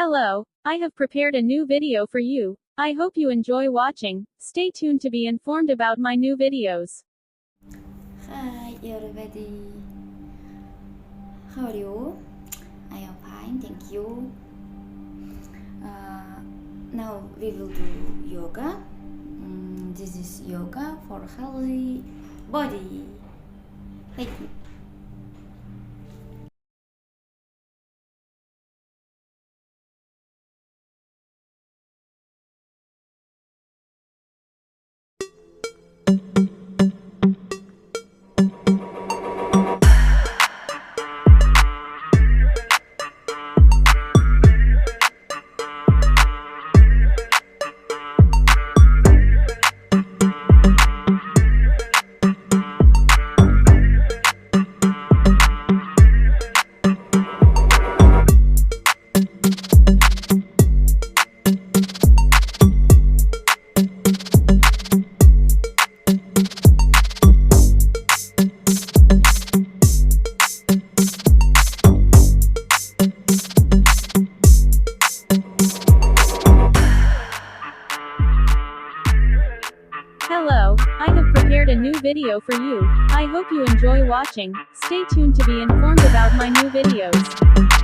Hello, I have prepared a new video for you. I hope you enjoy watching. Stay tuned to be informed about my new videos. Hi everybody, how are you? I am fine, thank you. Now we will do yoga. This is yoga for healthy body. Thank you. Hello, I have prepared a new video for you. I hope you enjoy watching. Stay tuned to be informed about my new videos.